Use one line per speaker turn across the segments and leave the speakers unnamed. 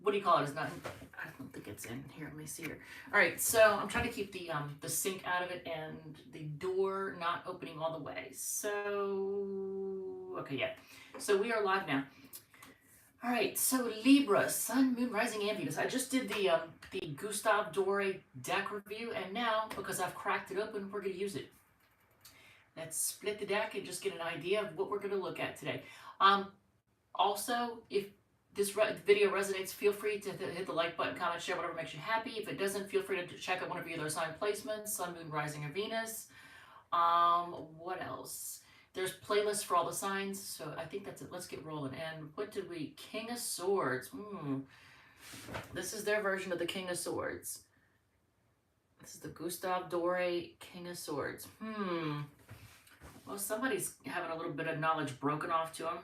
what do you call it? It's not, I don't think it's in here. Let me see here. All right, so I'm trying to keep the sink out of it and the door not opening all the way. So, okay, yeah. So we are live now. All right, so Libra, Sun, Moon, Rising, and Venus. I just did the Gustave Doré deck review, and now, because I've cracked it open, we're going to use it. Let's split the deck and just get an idea of what we're going to look at today. Also, if this video resonates, feel free to hit the like button, comment, share, whatever makes you happy. If it doesn't, feel free to check out one of your other sign placements, Sun, Moon, Rising, or Venus. What else? There's playlists for all the signs, so I think that's it. Let's get rolling. And what did we? King of Swords. This is their version of the King of Swords. This is the Gustave Doré King of Swords. Well, somebody's having a little bit of knowledge broken off to them.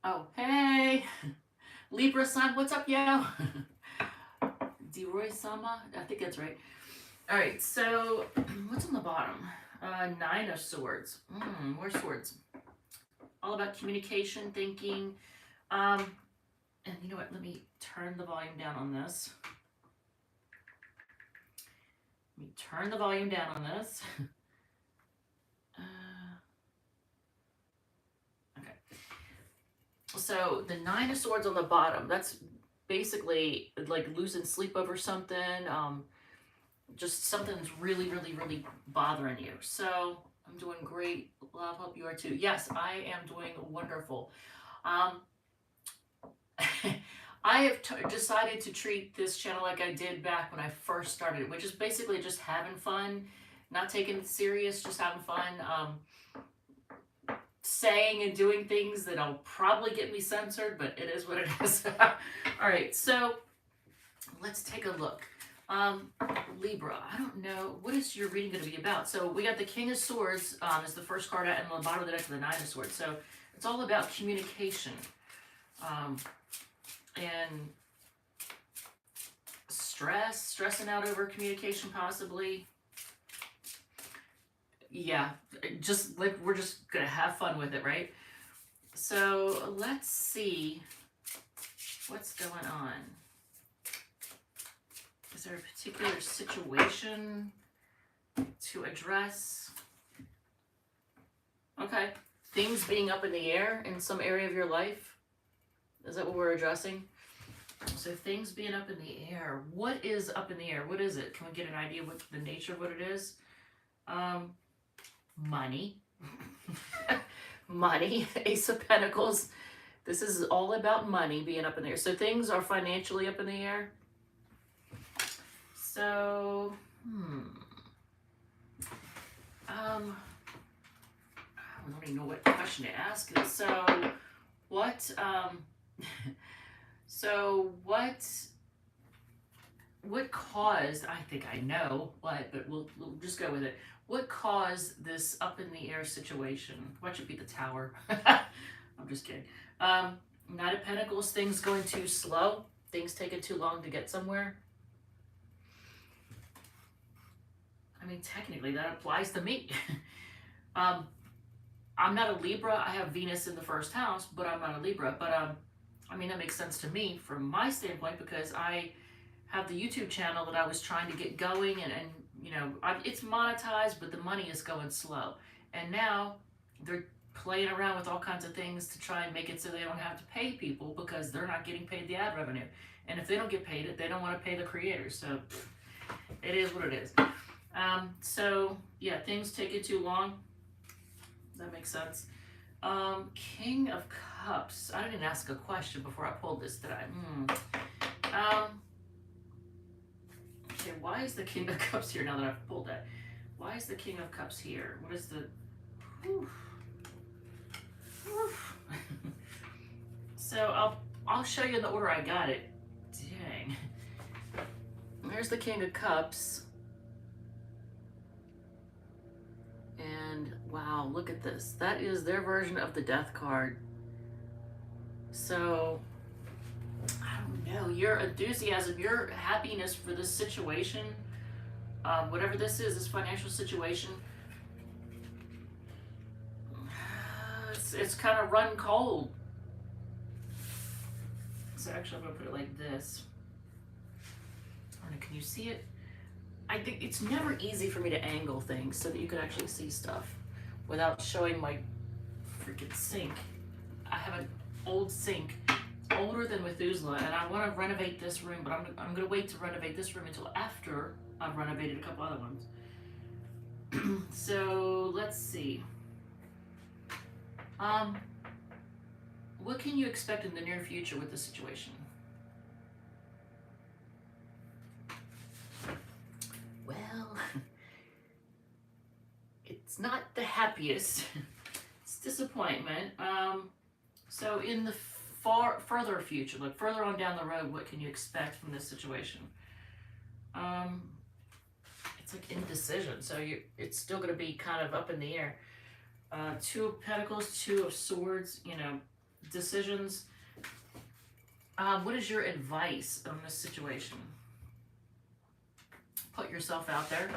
Oh, hey! Libra sign, what's up, yo? Deroy Sama? I think that's right. All right, so what's on the bottom? Nine of Swords. More swords. All about communication, thinking. And you know what? Let me turn the volume down on this. Let me turn the volume down on this. Okay. So the Nine of Swords on the bottom, that's basically like losing sleep over something. Just something's really, really, really bothering you. So I'm doing great. Love, hope you are too. Yes, I am doing wonderful. I have decided to treat this channel like I did back when I first started, which is basically just having fun, not taking it serious, just having fun. Saying and doing things that'll probably get me censored, but it is what it is. All right, so let's take a look. Libra, I don't know, what is your reading going to be about? So we got the King of Swords is the first card out, and on the bottom of the deck is the Nine of Swords. So it's all about communication and stressing out over communication possibly. Yeah, just like we're just going to have fun with it, right? So let's see what's going on. Is there a particular situation to address? Okay. Things being up in the air in some area of your life. Is that what we're addressing? So things being up in the air. What is up in the air? What is it? Can we get an idea what the nature of what it is? Money. Money. Ace of Pentacles. This is all about money being up in the air. So things are financially up in the air. So, I don't even know what question to ask. So, what caused, I think I know what, but we'll just go with it. What caused this up in the air situation? What should be the Tower? I'm just kidding. Knight of Pentacles, things going too slow, things taking too long to get somewhere. I mean, technically that applies to me. I'm not a Libra. I have Venus in the first house, but I'm not a Libra. But I mean, that makes sense to me from my standpoint because I have the YouTube channel that I was trying to get going, and you know, it's monetized, but the money is going slow. And now they're playing around with all kinds of things to try and make it so they don't have to pay people because they're not getting paid the ad revenue. And if they don't get paid it, they don't want to pay the creators. So it is what it is. So yeah, things taking too long. That makes sense. King of Cups. I didn't ask a question before I pulled this, did I? Okay, why is the King of Cups here now that I've pulled that? Why is the King of Cups here? What is the... So I'll show you in the order I got it. Dang. There's the King of Cups. And wow, look at this. That is their version of the Death card. So, I don't know, your enthusiasm, your happiness for this situation, whatever this is, this financial situation, it's kind of run cold. So actually, I'm going to put it like this. I don't know, can you see it? I think it's never easy for me to angle things so that you can actually see stuff without showing my freaking sink. I have an old sink. It's older than Methuselah, and I want to renovate this room, but I'm going to wait to renovate this room until after I've renovated a couple other ones. So let's see. What can you expect in the near future with this situation? Well, it's not the happiest. It's disappointment. So in the further future, like further on down the road, what can you expect from this situation? It's like indecision. So it's still going to be kind of up in the air. Two of Pentacles, Two of Swords, you know, decisions. What is your advice on this situation? Put yourself out there.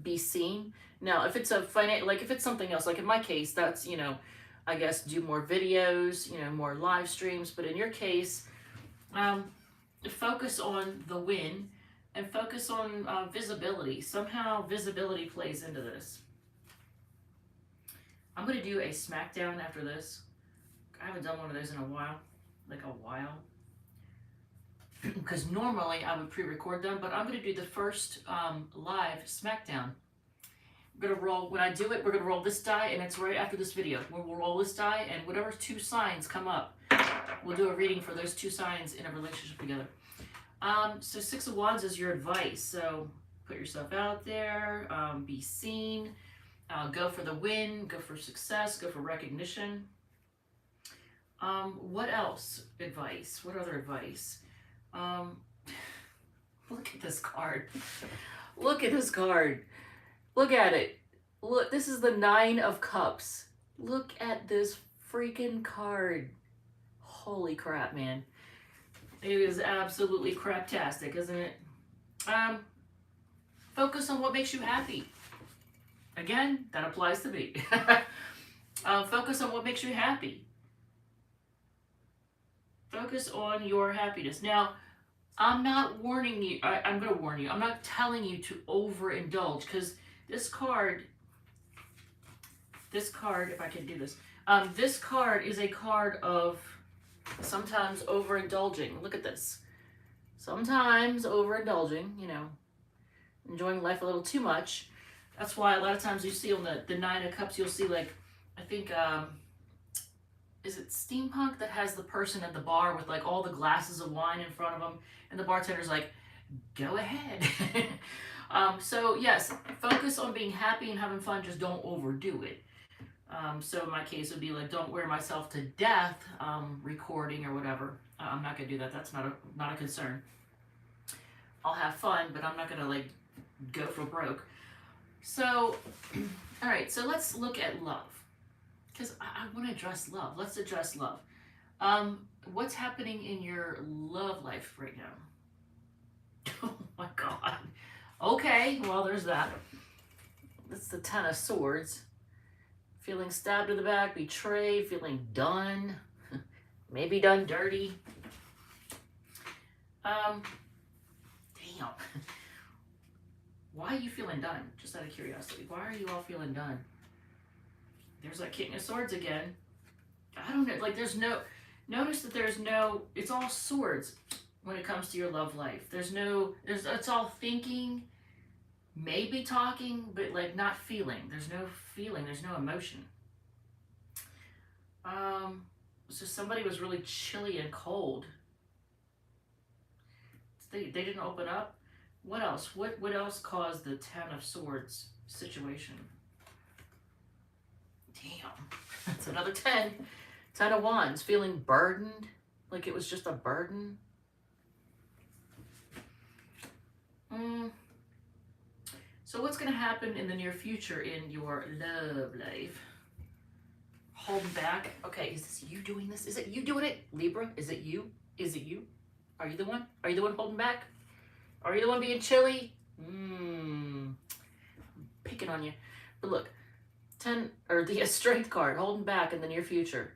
Be seen. Now, if it's a like if it's something else, like in my case, that's, you know, I guess do more videos, you know, more live streams. But in your case, focus on the win and focus on visibility. Somehow visibility plays into this. I'm going to do a SmackDown after this. I haven't done one of those in a while. Like a while. Because normally I would pre-record them, but I'm going to do the first live SmackDown. We're going to roll, when I do it, we're going to roll this die, and it's right after this video. We'll roll this die, and whatever two signs come up, we'll do a reading for those two signs in a relationship together. So Six of Wands is your advice. So put yourself out there, be seen, go for the win, go for success, go for recognition. What else? Advice. What other advice? Look at this card. Look at this card. Look at it. Look, this is the Nine of Cups. Look at this freaking card. Holy crap, man. It is absolutely craptastic, isn't it? Focus on what makes you happy. Again, that applies to me. Focus on what makes you happy. Focus on your happiness. Now, I'm not warning you. I'm going to warn you. I'm not telling you to overindulge, because this card, if I can do this, this card is a card of sometimes overindulging. Look at this. Sometimes overindulging, you know, enjoying life a little too much. That's why a lot of times you see on the Nine of Cups, you'll see, like, I think, is it Steampunk that has the person at the bar with like all the glasses of wine in front of them, and the bartender's like, go ahead. So yes, focus on being happy and having fun, just don't overdo it. So in my case, it would be like, don't wear myself to death recording or whatever. I'm not going to do that. That's not a concern. I'll have fun, but I'm not going to like go for broke. So, all right, so let's look at love. Because I want to address love. Let's address love. What's happening in your love life right now? Oh my God. Okay, well, there's that. That's the Ten of Swords. Feeling stabbed in the back, betrayed, feeling done. Maybe done dirty. Damn. Why are you feeling done? Just out of curiosity. Why are you all feeling done? There's that King of Swords again. I don't know. Like, there's no... Notice that there's no... It's all swords when it comes to your love life. There's no... It's all thinking, maybe talking, but, like, not feeling. There's no feeling. There's no emotion. So somebody was really chilly and cold. They didn't open up. What else? What else caused the Ten of Swords situation? Damn. That's another 10. 10 of Wands. Feeling burdened. Like it was just a burden. So what's going to happen in the near future in your love life? Holding back. Okay, is this you doing this? Is it you doing it? Libra, is it you? Is it you? Are you the one? Are you the one holding back? Are you the one being chilly? Picking on you. But look, 10, or the Strength card, holding back in the near future.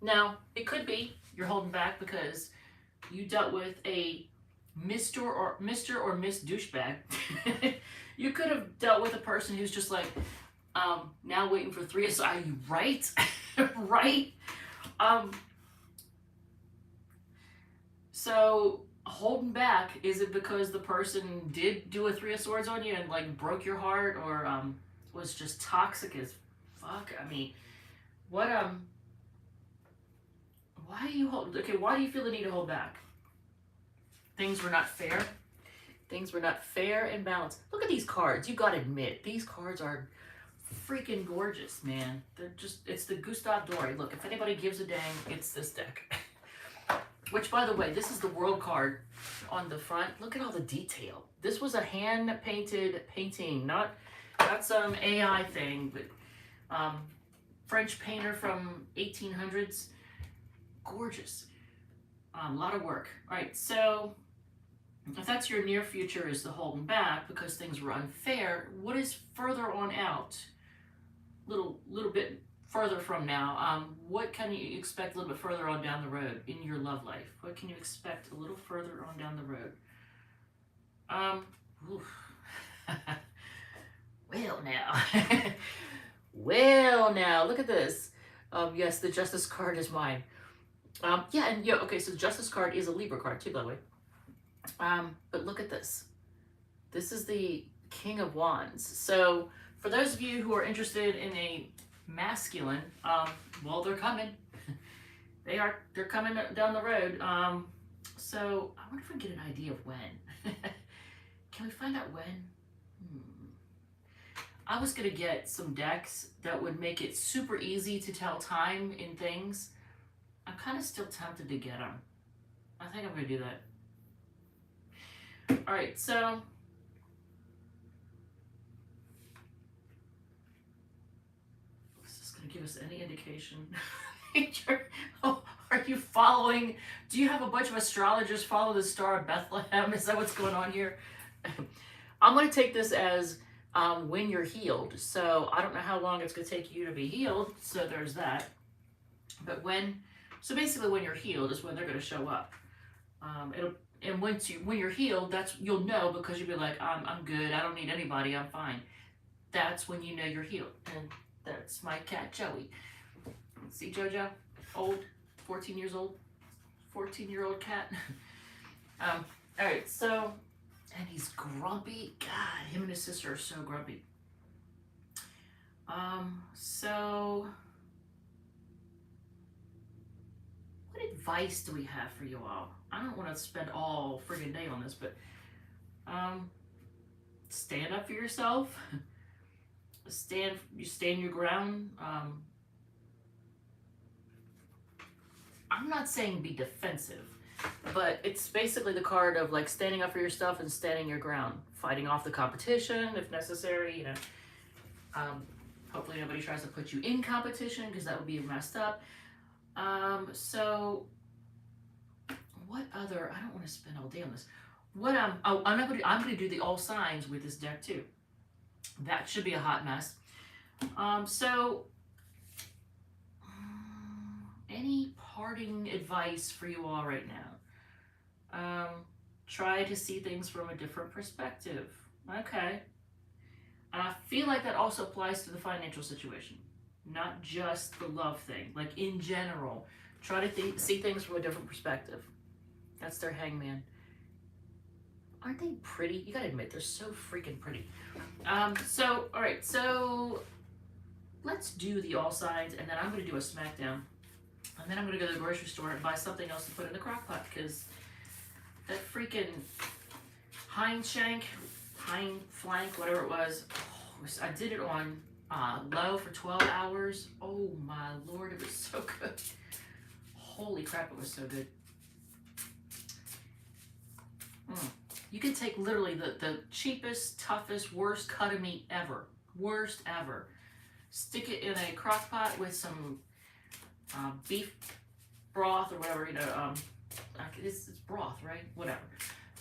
Now, it could be you're holding back because you dealt with a Mr. or Miss douchebag. You could have dealt with a person who's just like, now waiting for three. So are you right? Right? So holding back, is it because the person did do a Three of Swords on you and like broke your heart, or was just toxic as fuck? I mean, what why do you hold, okay, why do you feel the need to hold back? Things were not fair. Things were not fair and balanced. Look at these cards. You gotta admit, these cards are freaking gorgeous, man. They're just, it's the Gustave Doré. Look, if anybody gives a dang, it's this deck. Which, by the way, this is the World card on the front. Look at all the detail. This was a hand-painted painting, not some AI thing, but French painter from 1800s. Gorgeous. A lot of work. All right, so if that's your near future, is the holding back because things were unfair, what is further on out, little bit further from now, what can you expect a little bit further on down the road in your love life? What can you expect a little further on down the road? Well now. Well now, look at this. Yes, the Justice card is mine. Yeah, and yeah, okay, so the Justice card is a Libra card too, by the way. But look at this. This is the King of Wands. So for those of you who are interested in a masculine, well, they're coming. They're coming down the road. So I wonder if we can get an idea of when. Can we find out when? I was gonna get some decks that would make it super easy to tell time in things. I'm kind of still tempted to get them. I think I'm gonna do that. All right, so is this gonna give us any indication? Oh, are you following? Do you have a bunch of astrologers follow the Star of Bethlehem? Is that what's going on here? I'm gonna take this as when you're healed. So I don't know how long it's gonna take you to be healed. So there's that. But so basically when you're healed is when they're gonna show up. And when you're healed, you'll know, because you'll be like, I'm good, I don't need anybody, I'm fine. That's when you know you're healed. And that's my cat Joey. See Jojo? Old, 14 years old, 14-year-old cat. All right, so, and he's grumpy. God, him and his sister are so grumpy. So what advice do we have for you all? I don't want to spend all friggin' day on this, but stand up for yourself. Stand your ground. I'm not saying be defensive, but it's basically the card of like standing up for your stuff and standing your ground, fighting off the competition if necessary. You know, hopefully nobody tries to put you in competition, because that would be messed up. So what other, I don't want to spend all day on this. What I'm gonna do the all signs with this deck too. That should be a hot mess. So any parting advice for you all right now? Try to see things from a different perspective. Okay. And I feel like that also applies to the financial situation, not just the love thing. Like in general, try to see things from a different perspective. That's their hangman. Aren't they pretty? You gotta admit, they're so freaking pretty. So, all right, so let's do the all signs, and then I'm gonna do a smackdown. And then I'm gonna go to the grocery store and buy something else to put in the crock pot, because that freaking hind flank, whatever it was, I did it on low for 12 hours. Oh my Lord, it was so good. Holy crap, it was so good. You can take literally the cheapest, toughest, worst cut of meat ever. Worst ever. Stick it in a crock pot with some beef broth or whatever, you know, it's broth, right? Whatever.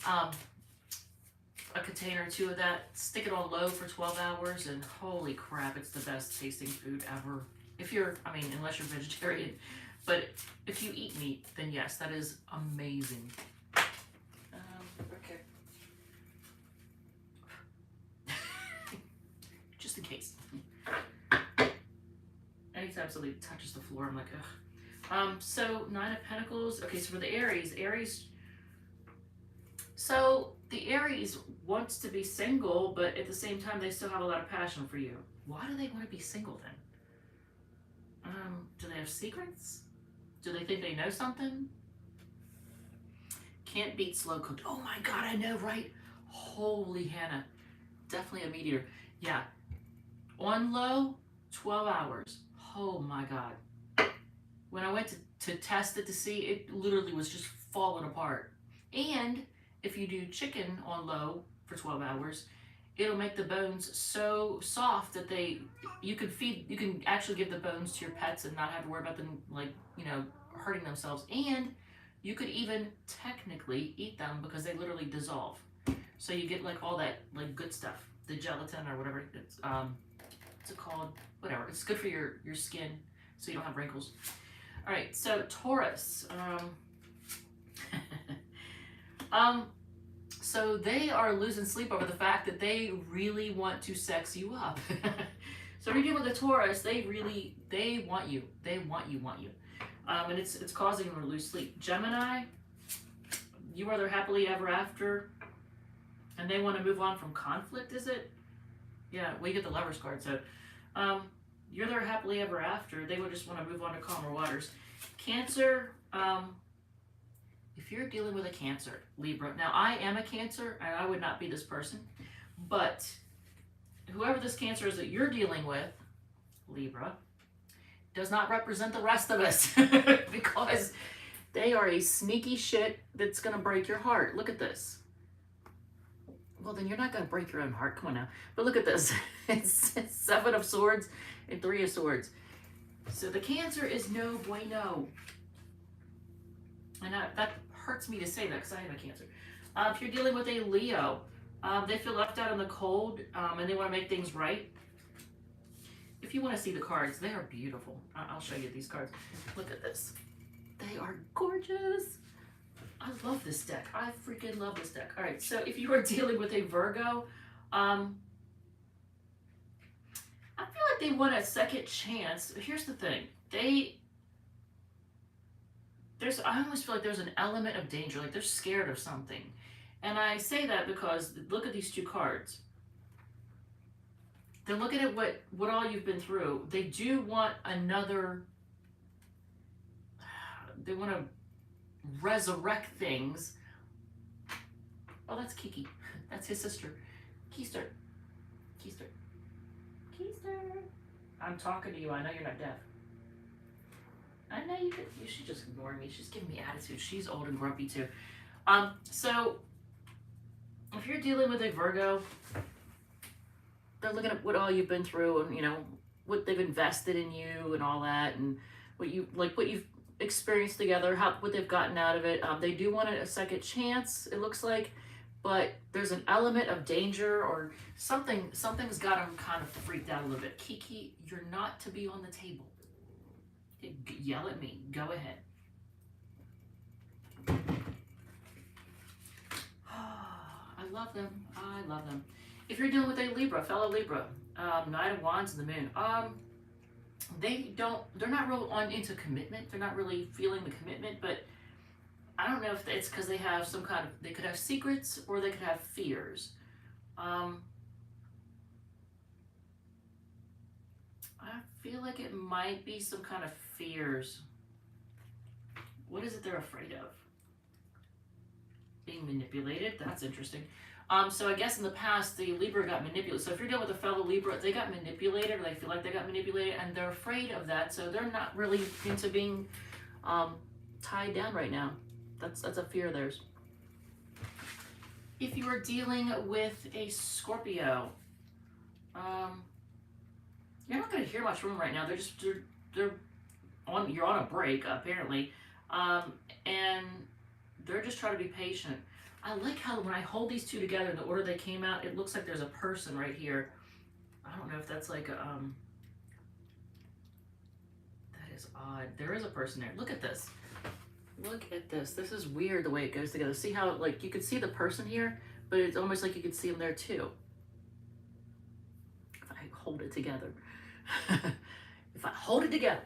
A container or two of that, stick it on low for 12 hours, and holy crap, it's the best tasting food ever. If you're, I mean, unless you're vegetarian, But if you eat meat, then yes, that is amazing. Okay. Just in case. Anytime somebody touches the floor, I'm like, ugh. So 9 of Pentacles. Okay, so for the Aries. So the Aries wants to be single, but at the same time, they still have a lot of passion for you. Why do they want to be single then? Do they have secrets? Do they think they know something? Can't beat slow cooked. Oh my God, I know, right? Holy Hannah. Definitely a meteor. Yeah. On low, 12 hours. Oh my God. When I went to test it to see, it literally was just falling apart. And if you do chicken on low for 12 hours, it'll make the bones so soft that you can actually give the bones to your pets and not have to worry about them, like, you know, hurting themselves. And you could even technically eat them because they literally dissolve. So you get like all that like good stuff, the gelatin or whatever it's what's it called? Whatever. It's good for your skin so you don't have wrinkles. All right, so Taurus. So they are losing sleep over the fact that they really want to sex you up. So if you're dealing with a Taurus, they want you. They want you. And it's causing them to lose sleep. Gemini, you are their happily ever after, and they want to move on from conflict, is it? Yeah, well, you get the Lovers card, so you're their happily ever after. They would just want to move on to calmer waters. Cancer, if you're dealing with a Cancer, Libra. Now, I am a Cancer, and I would not be this person, but whoever this Cancer is that you're dealing with, Libra, does not represent the rest of us because they are a sneaky shit that's going to break your heart. Look at this. Well, then you're not going to break your own heart. Come on now. But look at this. It's 7 of Swords and 3 of Swords. So the Cancer is no bueno. And that hurts me to say that because I have a Cancer. If you're dealing with a Leo, they feel left out in the cold and they want to make things right. If you want to see the cards, they are beautiful. I'll show you these cards. Look at this. They are gorgeous. I love this deck. I freaking love this deck. All right, so if you are dealing with a Virgo, I feel like they want a second chance. Here's the thing. I almost feel like there's an element of danger, like they're scared of something. And I say that because look at these 2 cards. They're looking at what all you've been through. They do want another, they want to resurrect things. Oh, that's Kiki. That's his sister. Keister. I'm talking to you. I know you're not deaf. I know you should just ignore me. She's giving me attitude. She's old and grumpy too. So if you're dealing with a Virgo, they're looking at what all you've been through and, you know, what they've invested in you and all that, and what you've experienced together, what they've gotten out of it. They do want a second chance, it looks like, but there's an element of danger or something's got them kind of freaked out a little bit. Kiki, you're not to be on the table. Yell at me. Go ahead. I love them. I love them. If you're dealing with a Libra, fellow Libra, Knight of Wands and the Moon, they're not real into commitment. They're not really feeling the commitment, but I don't know if it's because they have they could have secrets or they could have fears. I feel like it might be some kind of fears. What is it they're afraid of? Being manipulated? That's interesting. So I guess in the past, the Libra got manipulated. So if you're dealing with a fellow Libra, they got manipulated, or they feel like they got manipulated, and they're afraid of that. So they're not really into being tied down right now. That's a fear of theirs. If you are dealing with a Scorpio, you're not going to hear much from them right now. You're on a break apparently, and they're just trying to be patient. I like how when I hold these 2 together in the order they came out, it looks like there's a person right here. I don't know if that's like a, that is odd. There is a person there. Look at this. Look at this. This is weird the way it goes together. See how, like, you can see the person here, but it's almost like you can see them there too. If I hold it together. If I hold it together.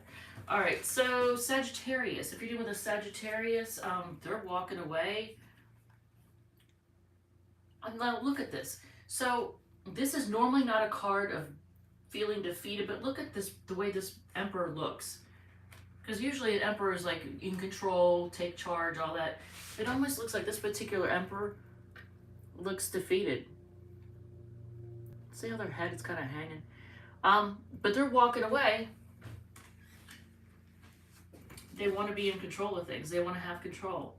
All right, so Sagittarius. If you're dealing with a Sagittarius, they're walking away. Now look at this. So this is normally not a card of feeling defeated, but look at this, the way this Emperor looks. Because usually an Emperor is like in control, take charge, all that. It almost looks like this particular Emperor looks defeated. See how their head is kind of hanging? But they're walking away. They want to be in control of things. They want to have control.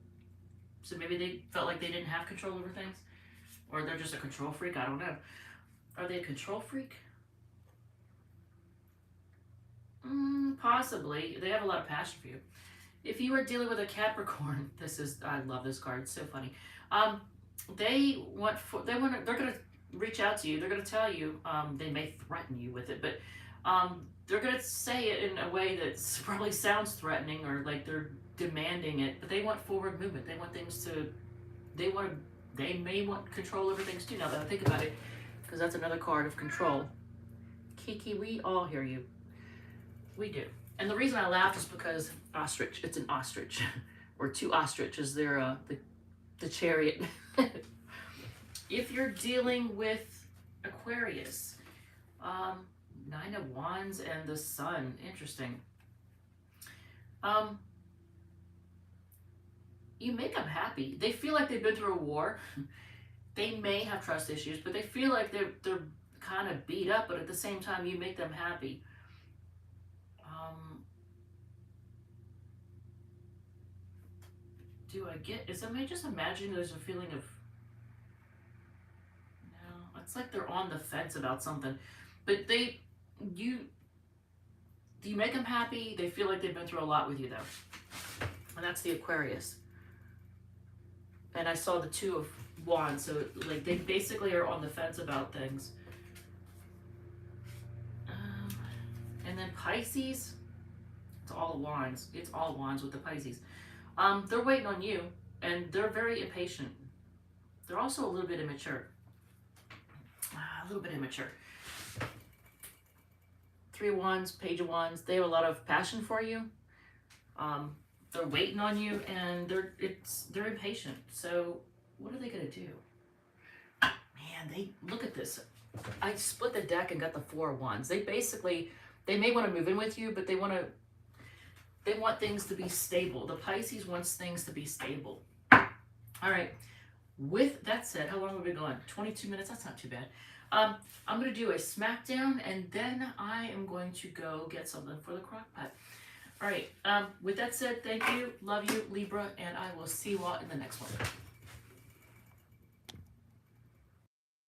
So maybe they felt like they didn't have control over things. Or they're just a control freak. I don't know. Are they a control freak? Possibly. They have a lot of passion for you. If you are dealing with a Capricorn, I love this card. It's so funny. They're going to reach out to you. They're going to tell you, they may threaten you with it, but they're going to say it in a way that probably sounds threatening or like they're demanding it, but they want forward movement. They want things to, they may want control over things too. Now that I think about it, because that's another card of control. Kiki, we all hear you. We do. And the reason I laughed is because ostrich, it's an ostrich, or two ostriches. They're the chariot. If you're dealing with Aquarius, 9 of Wands and the Sun, interesting. You make them happy. They feel like they've been through a war. They may have trust issues, but they feel like they're kind of beat up, but at the same time, you make them happy. Am I just imagining there's a feeling of, no, it's like they're on the fence about something, but you make them happy. They feel like they've been through a lot with you though. And that's the Aquarius. And I saw the 2 of Wands, so like they basically are on the fence about things. And then Pisces, it's all Wands. It's all Wands with the Pisces. They're waiting on you, and they're very impatient. They're also a little bit immature. A little bit immature. 3 of Wands, Page of Wands. They have a lot of passion for you. They're waiting on you, and they're impatient. So what are they gonna do? Man, look at this. I split the deck and got the 4 of Wands. They may want to move in with you, but they want things to be stable. The Pisces wants things to be stable. All right. With that said, how long have we been going? 22 minutes. That's not too bad. I'm going to do a smackdown, and then I am going to go get something for the crock pot. All right. With that said, thank you. Love you, Libra, and I will see you all in the next one.